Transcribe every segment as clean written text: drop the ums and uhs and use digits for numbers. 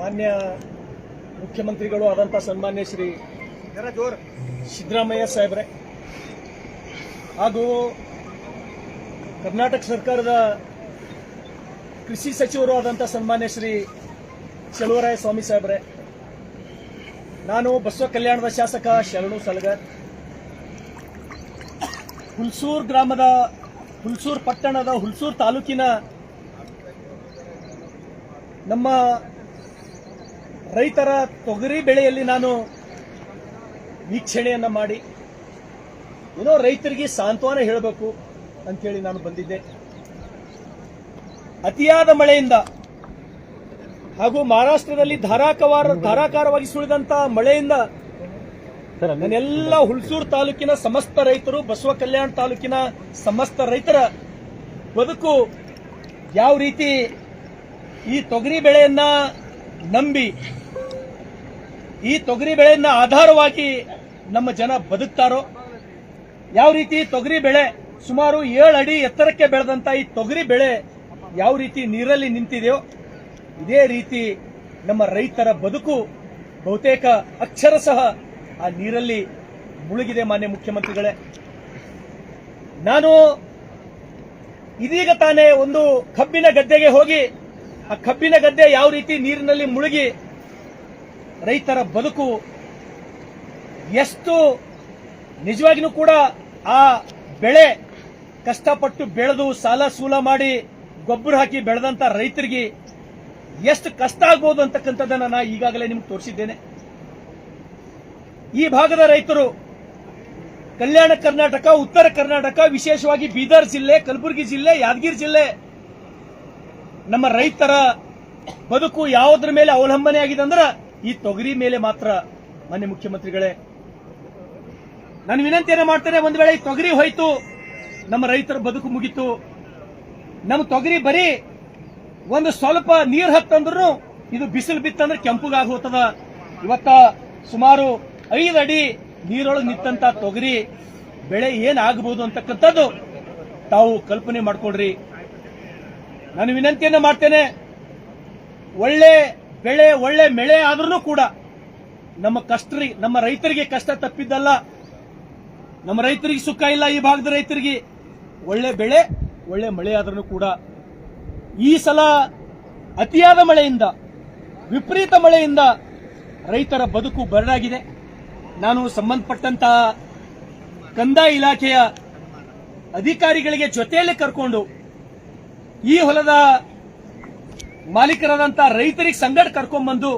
ಮಾನ್ಯ ಮುಖ್ಯಮಂತ್ರಿಗಳು ಆದಂತ ಸನ್ಮಾನ್ಯ ಶ್ರೀ ಸಿದ್ದರಾಮಯ್ಯ ಸಾಹೇಬ್ರೆ ಹಾಗೂ ಕರ್ನಾಟಕ ಸರ್ಕಾರದ ಕೃಷಿ ಸಚಿವರು ಆದಂತ ಸನ್ಮಾನ್ಯ ಶ್ರೀ ಚಲುವರಾಯ ಸ್ವಾಮಿ ಸಾಹೇಬ್ರೆ, ನಾನು ಬಸವ ಕಲ್ಯಾಣದ ಶಾಸಕ ಶರಣು ಸಲಗರ್, ಹುಲ್ಸೂರು ಗ್ರಾಮದ ಹುಲ್ಸೂರು ಪಟ್ಟಣದ ಹುಲ್ಸೂರು ತಾಲೂಕಿನ ನಮ್ಮ ರೈತರ ತೊಗರಿ ಬೆಳೆಯಲ್ಲಿ ನಾನು ವೀಕ್ಷಣೆಯನ್ನ ಮಾಡಿ ಏನೋ ರೈತರಿಗೆ ಸಾಂತ್ವನ ಹೇಳಬೇಕು ಅಂತೇಳಿ ನಾನು ಬಂದಿದ್ದೆ. ಅತಿಯಾದ ಮಳೆಯಿಂದ ಹಾಗೂ ಮಹಾರಾಷ್ಟ್ರದಲ್ಲಿ ಧಾರಾಕಾರವಾಗಿ ಸುಳಿದಂತ ಮಳೆಯಿಂದ ನನ್ನೆಲ್ಲ ಹುಲ್ಸೂರು ತಾಲೂಕಿನ ಸಮಸ್ತ ರೈತರು, ಬಸವ ಕಲ್ಯಾಣ ತಾಲೂಕಿನ ಸಮಸ್ತ ರೈತರ ಬದುಕು ಯಾವ ರೀತಿ ಈ ತೊಗರಿ ಬೆಳೆಯನ್ನ ನಂಬಿ, ಈ ತೊಗರಿ ಬೆಳೆಯನ್ನ ಆಧಾರವಾಗಿ ನಮ್ಮ ಜನ ಬದುಕ್ತಾರೋ, ಯಾವ ರೀತಿ ತೊಗರಿ ಬೆಳೆ ಸುಮಾರು 7 ಅಡಿ ಎತ್ತರಕ್ಕೆ ಬೆಳೆದಂತ ಈ ತೊಗರಿ ಬೆಳೆ ಯಾವ ರೀತಿ ನೀರಲ್ಲಿ ನಿಂತಿದೆಯೋ ಇದೇ ರೀತಿ ನಮ್ಮ ರೈತರ ಬದುಕು ಬಹುತೇಕ ಅಕ್ಷರಶಃ ಆ ನೀರಲ್ಲಿ ಮುಳುಗಿದೆ. ಮಾನ್ಯ ಮುಖ್ಯಮಂತ್ರಿಗಳೇ, ನಾನು ಇದೀಗ ತಾನೇ ಒಂದು ಕಬ್ಬಿನ ಗದ್ದೆಗೆ ಹೋಗಿ ಆ ಕಬ್ಬಿನ ಗದ್ದೆ ಯಾವ ರೀತಿ ನೀರಿನಲ್ಲಿ ಮುಳುಗಿ ರೈತರ ಬದುಕು ಎಷ್ಟು ನಿಜವಾಗಿಯೂ ಕೂಡ ಆ ಬೆಳೆ ಕಷ್ಟಪಟ್ಟು ಬೆಳೆದು ಸಾಲ ಸೂಲ ಮಾಡಿ ಗೊಬ್ಬರ ಹಾಕಿ ಬೆಳೆದಂತ ರೈತರಿಗೆ ಎಷ್ಟು ಕಷ್ಟ ಆಗ್ಬೋದು ಅಂತಕ್ಕಂಥದ್ದನ್ನ ನಾನು ಈಗಾಗಲೇ ನಿಮ್ಗೆ ತೋರಿಸಿದ್ದೇನೆ. ಈ ಭಾಗದ ರೈತರು ಕಲ್ಯಾಣ ಕರ್ನಾಟಕ, ಉತ್ತರ ಕರ್ನಾಟಕ, ವಿಶೇಷವಾಗಿ ಬೀದರ್ ಜಿಲ್ಲೆ, ಕಲಬುರಗಿ ಜಿಲ್ಲೆ, ಯಾದಗಿರಿ ಜಿಲ್ಲೆ, ನಮ್ಮ ರೈತರ ಬದುಕು ಯಾವುದರ ಮೇಲೆ ಅವಲಂಬನೆ ಆಗಿದೆ ಅಂದ್ರೆ ಈ ತೊಗರಿ ಮೇಲೆ ಮಾತ್ರ. ಮಾನ್ಯ ಮುಖ್ಯಮಂತ್ರಿಗಳೇ, ನಾನು ವಿನಂತಿಯನ್ನು ಮಾಡ್ತೇನೆ, ಒಂದು ವೇಳೆ ಈ ತೊಗರಿ ಹೋಯ್ತು, ನಮ್ಮ ರೈತರ ಬದುಕು ಮುಗಿತು. ನಮ್ಮ ತೊಗರಿ ಬರೀ ಒಂದು ಸ್ವಲ್ಪ ನೀರು ಹತ್ತಂದ್ರೂ ಇದು ಬಿಸಿಲು ಬಿತ್ತಂದ್ರೆ ಕೆಂಪುಗಾಗಿ ಹೋಗ್ತದ. ಇವತ್ತ ಸುಮಾರು 5 ಅಡಿ ನೀರೊಳಗೆ ನಿಂತಂತ ತೊಗರಿ ಬೆಳೆ ಏನಾಗಬಹುದು ಅಂತಕ್ಕಂಥದ್ದು ತಾವು ಕಲ್ಪನೆ ಮಾಡ್ಕೊಳ್ರಿ. ನಾನು ವಿನಂತಿಯನ್ನು ಮಾಡ್ತೇನೆ, ಒಳ್ಳೆ ಬೆಳೆ ಒಳ್ಳೆ ಮಳೆ ಆದ್ರೂ ಕೂಡ ನಮ್ಮ ರೈತರಿಗೆ ಕಷ್ಟ ತಪ್ಪಿದ್ದಲ್ಲ, ನಮ್ಮ ರೈತರಿಗೆ ಸುಖ ಇಲ್ಲ. ಈ ಭಾಗದ ರೈತರಿಗೆ ಒಳ್ಳೆ ಬೆಳೆ ಒಳ್ಳೆ ಮಳೆ ಆದ್ರೂ ಕೂಡ ಈ ಸಲ ಅತಿಯಾದ ಮಳೆಯಿಂದ, ವಿಪರೀತ ಮಳೆಯಿಂದ ರೈತರ ಬದುಕು ಬರಡಾಗಿದೆ. ನಾನು ಸಂಬಂಧಪಟ್ಟಂತಹ ಕಂದಾಯ ಇಲಾಖೆಯ ಅಧಿಕಾರಿಗಳಿಗೆ ಜೊತೆಯಲ್ಲಿ ಕರ್ಕೊಂಡು ಈ ಹೊಲದ ಮಾಲೀಕರಾದಂತಹ ರೈತರಿಗೆ ಸಂಗಡ ಕರ್ಕೊಂಡ್ಬಂದು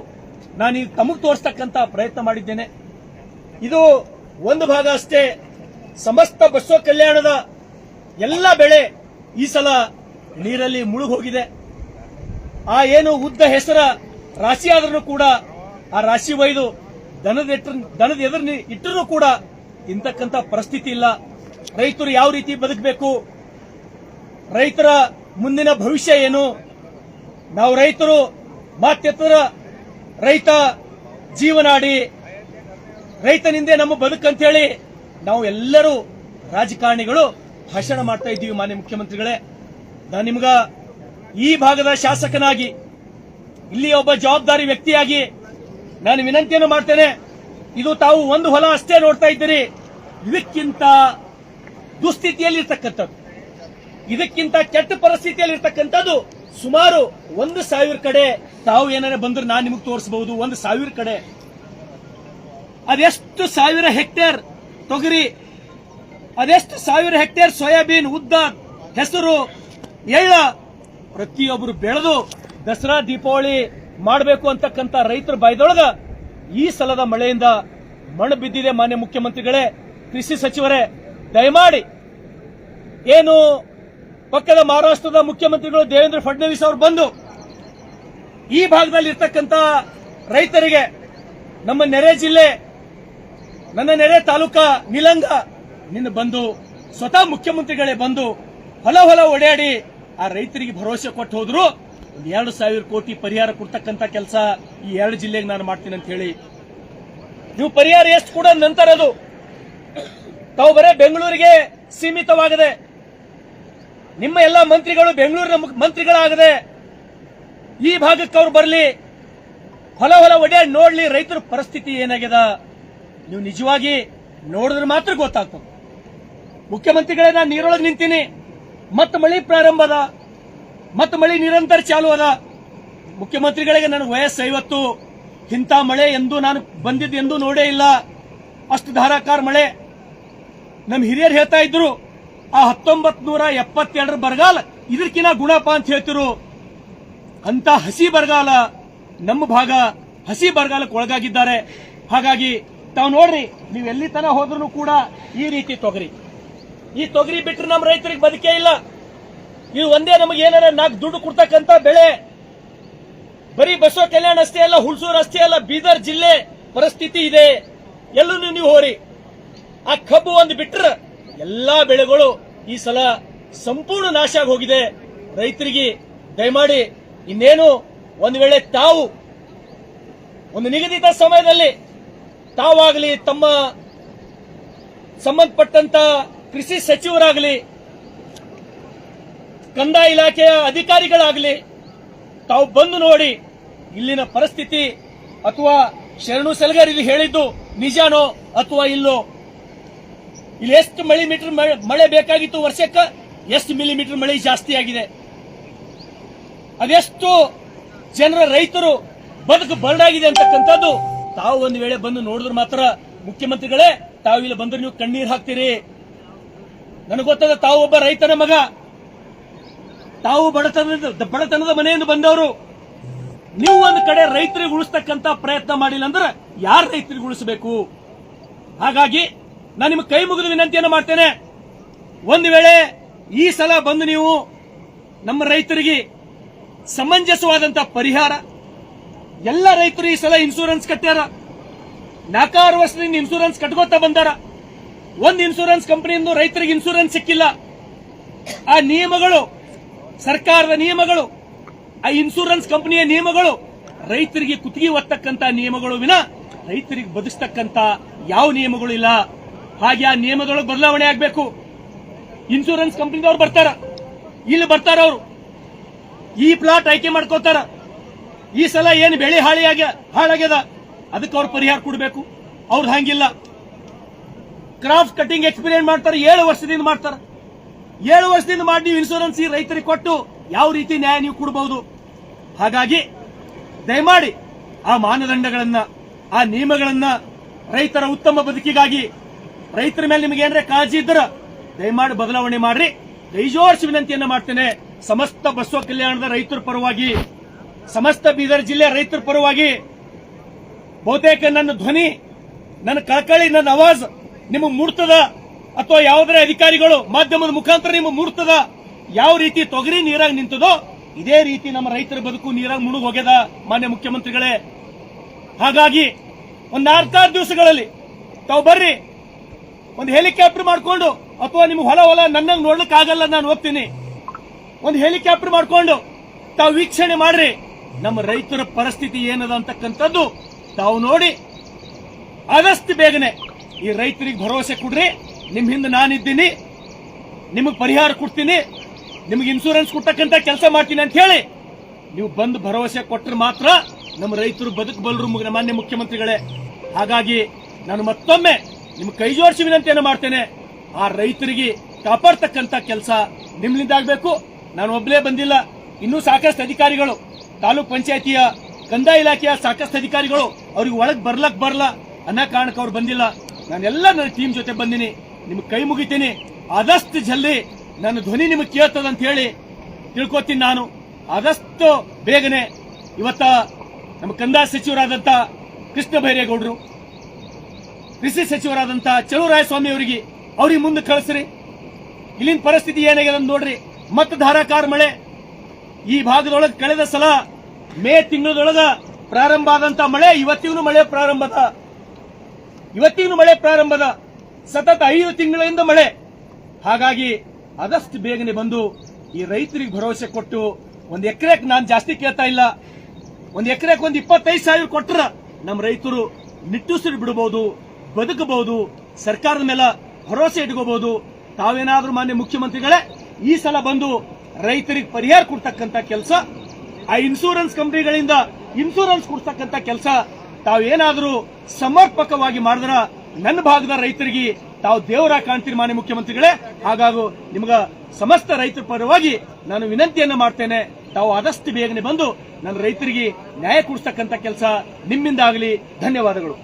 ನಾನು ಈಗ ತಮಗೆ ತೋರಿಸ್ತಕ್ಕಂತ ಪ್ರಯತ್ನ ಮಾಡಿದ್ದೇನೆ. ಇದು ಒಂದು ಭಾಗ ಅಷ್ಟೇ. ಸಮಸ್ತ ಬಸವ ಕಲ್ಯಾಣದ ಎಲ್ಲ ಬೆಳೆ ಈ ಸಲ ನೀರಲ್ಲಿ ಮುಳುಗೋಗಿದೆ. ಆ ಏನು ಉದ್ದ ಹೆಸರ ರಾಶಿ ಆದ್ರೂ ಕೂಡ ಆ ರಾಶಿ ಒಯ್ದು ದನದ ಎದುರು ಇಟ್ಟರೂ ಕೂಡ ಇಂತಕ್ಕಂಥ ಪರಿಸ್ಥಿತಿ ಇಲ್ಲ. ರೈತರು ಯಾವ ರೀತಿ ಬದುಕಬೇಕು, ರೈತರ ಮುಂದಿನ ಭವಿಷ್ಯ ಏನು, ನಾವು ರೈತರು ಮಾತೆತ್ತರ ರೈತ ಜೀವನಾಡಿ, ರೈತನಿಂದೆ ನಮ್ಮ ಬದುಕಂತ ಹೇಳಿ ನಾವು ಎಲ್ಲರೂ ರಾಜಕಾರಣಿಗಳು ಭಾಷಣ ಮಾಡ್ತಾ ಇದ್ದೀವಿ. ಮಾನ್ಯ ಮುಖ್ಯಮಂತ್ರಿಗಳೇ, ನಾನು ನಿಮ್ಗ ಈ ಭಾಗದ ಶಾಸಕನಾಗಿ, ಇಲ್ಲಿ ಒಬ್ಬ ಜವಾಬ್ದಾರಿ ವ್ಯಕ್ತಿಯಾಗಿ ನಾನು ವಿನಂತಿಯನ್ನು ಮಾಡ್ತೇನೆ. ಇದು ತಾವು ಒಂದು ಹೊಲ ಅಷ್ಟೇ ನೋಡ್ತಾ ಇದ್ದೀರಿ, ಇದಕ್ಕಿಂತ ದುಸ್ಥಿತಿಯಲ್ಲಿರ್ತಕ್ಕಂಥದ್ದು, ಇದಕ್ಕಿಂತ ಕೆಟ್ಟ ಪರಿಸ್ಥಿತಿಯಲ್ಲಿರ್ತಕ್ಕಂಥದ್ದು ಸುಮಾರು 1,000 ಕಡೆ ತಾವು ಏನಾರ ಬಂದ್ರೆ ನಾನು ನಿಮಗೆ ತೋರಿಸಬಹುದು. 1,000 ಕಡೆ ಅದೆಷ್ಟು 1,000 ಹೆಕ್ಟೇರ್ ತೊಗರಿ, ಅದೆಷ್ಟು 1,000 ಹೆಕ್ಟೇರ್ ಸೋಯಾಬೀನ್, ಉದ್ದ ಹೆಸರು, ಎಳ್ಳ ಪ್ರತಿಯೊಬ್ಬರು ಬೆಳೆದು ದಸರಾ ದೀಪಾವಳಿ ಮಾಡಬೇಕು ಅಂತಕ್ಕಂಥ ರೈತರ ಬಾಯ್ದೊಳಗ ಈ ಸಲದ ಮಳೆಯಿಂದ ಮಣ್ಣು ಬಿದ್ದಿದೆ. ಮಾನ್ಯ ಮುಖ್ಯಮಂತ್ರಿಗಳೇ, ಕೃಷಿ ಸಚಿವರೇ, ದಯಮಾಡಿ ಏನು ಪಕ್ಕದ ಮಹಾರಾಷ್ಟ್ರದ ಮುಖ್ಯಮಂತ್ರಿಗಳು ದೇವೇಂದ್ರ ಫಡ್ನವೀಸ್ ಅವರು ಬಂದು ಈ ಭಾಗದಲ್ಲಿ ಇರ್ತಕ್ಕಂಥ ರೈತರಿಗೆ, ನಮ್ಮ ನೆರೆ ಜಿಲ್ಲೆ, ನನ್ನ ನೆರೆ ತಾಲೂಕಾ ನಿಲಂಗ ನಿನ್ನ ಬಂದು ಸ್ವತಃ ಮುಖ್ಯಮಂತ್ರಿಗಳೇ ಬಂದು ಹೊಲ ಓಡಾಡಿ ಆ ರೈತರಿಗೆ ಭರವಸೆ ಕೊಟ್ಟು ಹೋದ್ರು. 2,000 ಕೋಟಿ ಪರಿಹಾರ ಕೊಡ್ತಕ್ಕಂಥ ಕೆಲಸ ಈ 2 ಜಿಲ್ಲೆಗೆ ನಾನು ಮಾಡ್ತೀನಿ ಅಂತ ಹೇಳಿ, ನೀವು ಪರಿಹಾರ ಎಷ್ಟು ಕೂಡ ನಂತರ ಅದು ತಾವು ಬರೇ ಬೆಂಗಳೂರಿಗೆ ಸೀಮಿತವಾಗದೆ, ನಿಮ್ಮ ಎಲ್ಲ ಮಂತ್ರಿಗಳು ಬೆಂಗಳೂರಿನ ಮಂತ್ರಿಗಳಾಗದೆ ಈ ಭಾಗಕ್ಕೆ ಅವ್ರು ಬರಲಿ, ಹೊಲ ಒಡೆಯಾಡಿ ನೋಡ್ಲಿ ರೈತರ ಪರಿಸ್ಥಿತಿ ಏನಾಗ್ಯದ. ನೀವು ನಿಜವಾಗಿ ನೋಡಿದ್ರೆ ಮಾತ್ರ ಗೊತ್ತಾಗ್ತದೆ. ಮುಖ್ಯಮಂತ್ರಿಗಳೇ, ನಾನು ನೀರೊಳಗೆ ನಿಂತೀನಿ, ಮತ್ತೆ ಮಳಿ ಪ್ರಾರಂಭ ಅದ, ಮತ್ತೆ ಮಳಿ ನಿರಂತರ ಚಾಲು ಅದ. ಮುಖ್ಯಮಂತ್ರಿಗಳಿಗೆ ನನಗೆ ವಯಸ್ಸು 50, ಇಂಥ ಮಳೆ ಎಂದು ನಾನು ಬಂದಿದ್ದು ಎಂದೂ ನೋಡೇ ಇಲ್ಲ. ಅಷ್ಟು ಧಾರಾಕಾರ ಮಳೆ. ನಮ್ಮ ಹಿರಿಯರು ಹೇಳ್ತಾ ಇದ್ರು, ಆ 1972 ಬರಗಾಲ ಇದಕ್ಕಿನ್ನ ಗುಣಪ ಅಂತ ಹೇಳ್ತಿರು. ಅಂತ ಹಸಿ ಬರಗಾಲ ನಮ್ಮ ಭಾಗ ಹಸಿ ಬರಗಾಲಕ್ಕೆ ಒಳಗಾಗಿದ್ದಾರೆ. ಹಾಗಾಗಿ ತಾವು ನೋಡ್ರಿ, ನೀವು ಎಲ್ಲಿ ತನ ಹೋದ್ರೂ ಕೂಡ ಈ ರೀತಿ ಈ ತೊಗರಿ ಬಿಟ್ಟರೆ ನಮ್ಮ ರೈತರಿಗೆ ಬದುಕೇ ಇಲ್ಲ. ಇದು ಒಂದೇ ನಮಗೆ ಏನಾರ 4 ದುಡ್ಡು ಕೊಡ್ತಕ್ಕಂತ ಬೆಳೆ. ಬರೀ ಬಸವ ಕಲ್ಯಾಣ ಅಷ್ಟೇ ಅಲ್ಲ, ಹುಣಸೂರು ಅಷ್ಟೇ ಅಲ್ಲ, ಬೀದರ್ ಜಿಲ್ಲೆ ಪರಿಸ್ಥಿತಿ ಇದೆ. ಎಲ್ಲೂ ನೀವು ಹೋರಿ, ಆ ಕಬ್ಬು ಒಂದು ಬಿಟ್ರೆ ಎಲ್ಲಾ ಬೆಳೆಗಳು ಈ ಸಲ ಸಂಪೂರ್ಣ ನಾಶ ಆಗಿ ಹೋಗಿದೆ. ರೈತರಿಗೆ ದಯಮಾಡಿ ಇನ್ನೇನು ಒಂದು ವೇಳೆ ತಾವು ಒಂದು ನಿಗದಿತ ಸಮಯದಲ್ಲಿ ತಾವಾಗಲಿ, ತಮ್ಮ ಸಂಬಂಧಪಟ್ಟಂತ ಕೃಷಿ ಸಚಿವರಾಗಲಿ, ಕಂದಾಯ ಇಲಾಖೆಯ ಅಧಿಕಾರಿಗಳಾಗಲಿ, ತಾವು ಬಂದು ನೋಡಿ ಇಲ್ಲಿನ ಪರಿಸ್ಥಿತಿ ಅಥವಾ ಶರಣು ಸಲಗರ್ ಇಲ್ಲಿ ಹೇಳಿದ್ದು ನಿಜಾನೋ ಅಥವಾ ಇಲ್ಲೋ, ಇಲ್ಲಿ ಎಷ್ಟು ಮಿಲಿಮೀಟರ್ ಮಳೆ ಬೇಕಾಗಿತ್ತು ವರ್ಷಕ್ಕೆ, ಎಷ್ಟು ಮಿಲಿಮೀಟರ್ ಮಳೆ ಜಾಸ್ತಿ ಆಗಿದೆ, ಅದೆಷ್ಟು ಜನರ ರೈತರು ಬದುಕು ಬರಡಾಗಿದೆ ಅಂತಕ್ಕಂಥದ್ದು ತಾವು ಒಂದು ವೇಳೆ ಬಂದು ನೋಡಿದ್ರೆ ಮಾತ್ರ. ಮುಖ್ಯಮಂತ್ರಿಗಳೇ, ತಾವು ಇಲ್ಲಿ ಬಂದ್ರೆ ನೀವು ಕಣ್ಣೀರು ಹಾಕ್ತೀರಿ. ನನಗೆ ಗೊತ್ತದ, ತಾವು ಒಬ್ಬ ರೈತನ ಮಗ, ತಾವು ಬಡತನದ ಮನೆಯಿಂದ ಬಂದವರು. ನೀವು ಒಂದು ಕಡೆ ರೈತರಿಗೆ ಉಳಿಸ್ತಕ್ಕಂತ ಪ್ರಯತ್ನ ಮಾಡಿಲ್ಲ ಅಂದ್ರೆ ಯಾರು ರೈತರಿಗೆ ಉಳಿಸಬೇಕು? ಹಾಗಾಗಿ ನಾನು ನಿಮಗೆ ಕೈ ಮುಗಿದು ವಿನಂತಿಯನ್ನು ಮಾಡ್ತೇನೆ, ಒಂದು ವೇಳೆ ಈ ಸಲ ಬಂದು ನೀವು ನಮ್ಮ ರೈತರಿಗೆ ಸಮಂಜಸವಾದಂತಹ ಪರಿಹಾರ, ಎಲ್ಲ ರೈತರು ಈ ಸಲ ಇನ್ಶೂರೆನ್ಸ್ ಕಟ್ಟ್ಯಾರ, 4 ವರ್ಷದಿಂದ ಇನ್ಶೂರೆನ್ಸ್ ಕಟ್ಕೋತಾ ಬಂದಾರ. ಒಂದು ಇನ್ಶೂರೆನ್ಸ್ ಕಂಪನಿಯಿಂದ ರೈತರಿಗೆ ಇನ್ಶೂರೆನ್ಸ್ ಸಿಕ್ಕಿಲ್ಲ. ಆ ನಿಯಮಗಳು, ಸರ್ಕಾರದ ನಿಯಮಗಳು, ಆ ಇನ್ಶೂರೆನ್ಸ್ ಕಂಪನಿಯ ನಿಯಮಗಳು ರೈತರಿಗೆ ಕುತ್ತಿಗೆ ಒತ್ತಕ್ಕಂತ ನಿಯಮಗಳು ವಿನ ರೈತರಿಗೆ ಬದುಕತಕ್ಕಂತ ಯಾವ ನಿಯಮಗಳು ಇಲ್ಲ. ಹಾಗೆ ಆ ನಿಯಮದೊಳಗೆ ಬದಲಾವಣೆ ಆಗಬೇಕು. ಇನ್ಶೂರೆನ್ಸ್ ಕಂಪನಿದವ್ರು ಬರ್ತಾರ, ಇಲ್ಲಿ ಬರ್ತಾರ, ಅವರು ಈ ಪ್ಲಾಟ್ ಆಯ್ಕೆ ಮಾಡ್ಕೋತಾರ. ಈ ಸಲ ಏನು ಬೆಳೆ ಹಾಳಾಗ್ಯದ ಅದಕ್ಕೆ ಅವ್ರು ಪರಿಹಾರ ಕೊಡಬೇಕು. ಅವ್ರದ್ದು ಹಂಗಿಲ್ಲ. ಕ್ರಾಪ್ ಕಟಿಂಗ್ ಎಕ್ಸ್ಪೀರಿಯನ್ಸ್ ಮಾಡ್ತಾರೆ, 7 ವರ್ಷದಿಂದ ಮಾಡ್ತಾರೆ. 7 ವರ್ಷದಿಂದ ಮಾಡಿ ನೀವು ಇನ್ಶೂರೆನ್ಸ್ ಈ ರೈತರಿಗೆ ಕೊಟ್ಟು ಯಾವ ರೀತಿ ನ್ಯಾಯ ನೀವು ಕೊಡಬಹುದು? ಹಾಗಾಗಿ ದಯಮಾಡಿ ಆ ಮಾನದಂಡಗಳನ್ನ, ಆ ನಿಯಮಗಳನ್ನ, ರೈತರ ಉತ್ತಮ ಬದುಕಿಗಾಗಿ ರೈತರ ಮೇಲೆ ನಿಮಗೆ ಏನಾರ ಕಾಳಜಿ ಇದ್ದರೆ ದಯಮಾಡಿ ಬದಲಾವಣೆ ಮಾಡ್ರಿ. ದಯಜೋಡಿಸಿ ವಿನಂತಿಯನ್ನ ಮಾಡ್ತೇನೆ. ಸಮಸ್ತ ಬಸವ ಕಲ್ಯಾಣದ ರೈತರ ಪರವಾಗಿ, ಸಮಸ್ತ ಬೀದರ್ ಜಿಲ್ಲೆ ರೈತರ ಪರವಾಗಿ ಬಹುತೇಕ ನನ್ನ ಧ್ವನಿ, ನನ್ನ ಕಳಕಳಿ, ನನ್ನ ಆವಾಜ್ ನಿಮಗೆ ಮುಡ್ತದ ಅಥವಾ ಯಾವುದೇ ಅಧಿಕಾರಿಗಳು ಮಾಧ್ಯಮದ ಮುಖಾಂತರ ನಿಮಗೆ ಮುಡ್ತದ? ಯಾವ ರೀತಿ ತೊಗರಿ ನೀರಾಗಿ ನಿಂತದೋ ಇದೇ ರೀತಿ ನಮ್ಮ ರೈತರ ಬದುಕು ನೀರಾಗಿ ಮುಳುಗ್ ಹೋಗ್ಯದ ಮಾನ್ಯ ಮುಖ್ಯಮಂತ್ರಿಗಳೇ. ಹಾಗಾಗಿ ಒಂದು 4 ದಿವಸಗಳಲ್ಲಿ ತಾವು ಬರ್ರಿ, ಒಂದು ಹೆಲಿಕಾಪ್ಟರ್ ಮಾಡ್ಕೊಂಡು, ಅಥವಾ ನಿಮ್ಗೆ ಹೊಲ ನನ್ನಂಗೆ ನೋಡ್ಲಿಕ್ಕೆ ಆಗಲ್ಲ, ನಾನು ಹೋಗ್ತೀನಿ, ಒಂದು ಹೆಲಿಕಾಪ್ಟರ್ ಮಾಡ್ಕೊಂಡು ತಾವು ವೀಕ್ಷಣೆ ಮಾಡ್ರಿ. ನಮ್ಮ ರೈತರ ಪರಿಸ್ಥಿತಿ ಏನದ ಅಂತಕ್ಕಂಥದ್ದು ತಾವು ನೋಡಿ ಆದಷ್ಟು ಬೇಗನೆ ಈ ರೈತರಿಗೆ ಭರವಸೆ ಕೊಡ್ರಿ. ನಿಮ್ ಹಿಂದೆ ನಾನಿದ್ದೀನಿ, ನಿಮಗೆ ಪರಿಹಾರ ಕೊಡ್ತೀನಿ, ನಿಮಗೆ ಇನ್ಶೂರೆನ್ಸ್ ಕೊಟ್ಟಕ್ಕಂತ ಕೆಲಸ ಮಾಡ್ತೀನಿ ಅಂತ ಹೇಳಿ ನೀವು ಬಂದು ಭರವಸೆ ಕೊಟ್ಟರೆ ಮಾತ್ರ ನಮ್ಮ ರೈತರು ಬದುಕಬಲ್ಲರು ಮಾನ್ಯ ಮುಖ್ಯಮಂತ್ರಿಗಳೇ. ಹಾಗಾಗಿ ನಾನು ಮತ್ತೊಮ್ಮೆ ನಿಮ್ಗೆ ಕೈ ಜೋಡಿಸಿ ವಿನಂತಿಯನ್ನು ಮಾಡ್ತೇನೆ. ಆ ರೈತರಿಗೆ ಕಾಪಾಡ್ತಕ್ಕಂತ ಕೆಲಸ ನಿಮ್ಮಿಂದ ಆಗಬೇಕು. ನಾನು ಒಬ್ಬನೇ ಬಂದಿಲ್ಲ, ಇನ್ನೂ ಸಾಕಷ್ಟು ಅಧಿಕಾರಿಗಳು, ತಾಲೂಕ್ ಪಂಚಾಯತಿಯ ಕಂದಾಯ ಇಲಾಖೆಯ ಸಾಕಷ್ಟು ಅಧಿಕಾರಿಗಳು ಅವ್ರಿಗೆ ಒಳಗೆ ಬರಲ್ಲ ಅನ್ನೋ ಕಾರಣಕ್ಕೆ ಅವ್ರು ಬಂದಿಲ್ಲ. ನಾನೆಲ್ಲ ನನ್ನ ಟೀಮ್ ಜೊತೆ ಬಂದಿನಿ. ನಿಮ್ಗೆ ಕೈ ಮುಗಿತೀನಿ. ಆದಷ್ಟು ಜಲ್ದಿ ನನ್ನ ಧ್ವನಿ ನಿಮಗೆ ಕೇಳ್ತದ ಅಂತ ಹೇಳಿ ತಿಳ್ಕೊತೀನಿ. ನಾನು ಆದಷ್ಟು ಬೇಗನೆ ಇವತ್ತ ನಮ್ಮ ಕಂದಾಯ ಸಚಿವರಾದಂತ ಕೃಷ್ಣ ಬೈರೇಗೌಡರು, ಕೃಷಿ ಸಚಿವರಾದಂತ ಚಲುವರಾಯಸ್ವಾಮಿ ಅವ್ರಿಗೆ ಮುಂದೆ ಕಳಿಸ್ರಿ. ಇಲ್ಲಿನ ಪರಿಸ್ಥಿತಿ ಏನಾಗಿದೆ ನೋಡ್ರಿ. ಮತ್ತೆ ಧಾರಾಕಾರ ಮಳೆ ಈ ಭಾಗದೊಳಗೆ ಕಳೆದ ಸಲ ಮೇ ತಿಂಗಳದೊಳಗ ಪ್ರಾರಂಭ ಆದಂತ ಮಳೆ ಇವತ್ತಿಗೂ ಮಳೆ ಪ್ರಾರಂಭದ ಸತತ 5 ತಿಂಗಳಿಂದ ಮಳೆ. ಹಾಗಾಗಿ ಆದಷ್ಟು ಬೇಗನೆ ಬಂದು ಈ ರೈತರಿಗೆ ಭರವಸೆ ಕೊಟ್ಟು, ಒಂದು ಎಕರೆಗೆ ನಾನು ಜಾಸ್ತಿ ಕೇಳ್ತಾ ಇಲ್ಲ, ಒಂದು ಎಕರೆಗೆ ಒಂದು 25,000 ಕೊಟ್ಟರೆ ನಮ್ಮ ರೈತರು ನಿಟ್ಟುಸಿರು ಬಿಡಬಹುದು, ಬದುಕಬಹುದು, ಸರ್ಕಾರದ ಮೇಲೆ ಭರವಸೆ ಇಟ್ಕೋಬಹುದು. ತಾವೇನಾದ್ರೂ ಮಾನ್ಯ ಮುಖ್ಯಮಂತ್ರಿಗಳೇ ಈ ಸಲ ಬಂದು ರೈತರಿಗೆ ಪರಿಹಾರ ಕೊಡ್ತಕ್ಕಂತ ಕೆಲಸ, ಆ ಇನ್ಶೂರೆನ್ಸ್ ಕಂಪನಿಗಳಿಂದ ಇನ್ಸೂರೆನ್ಸ್ ಕೊಡ್ತಕ್ಕಂಥ ಕೆಲಸ ತಾವೇನಾದರೂ ಸಮರ್ಪಕವಾಗಿ ಮಾಡಿದ್ರ ನನ್ನ ಭಾಗದ ರೈತರಿಗೆ ತಾವು ದೇವರ ಕಾಣ್ತೀರಿ ಮಾನ್ಯ ಮುಖ್ಯಮಂತ್ರಿಗಳೇ. ಹಾಗಾಗಿ ನಿಮ್ಗ ಸಮಸ್ತ ರೈತರ ಪರವಾಗಿ ನಾನು ವಿನಂತಿಯನ್ನ ಮಾಡ್ತೇನೆ, ತಾವು ಆದಷ್ಟು ಬೇಗನೆ ಬಂದು ನನ್ನ ರೈತರಿಗೆ ನ್ಯಾಯ ಕೊಡಿಸ್ತಕ್ಕಂಥ ಕೆಲಸ ನಿಮ್ಮಿಂದ ಆಗಲಿ. ಧನ್ಯವಾದಗಳು.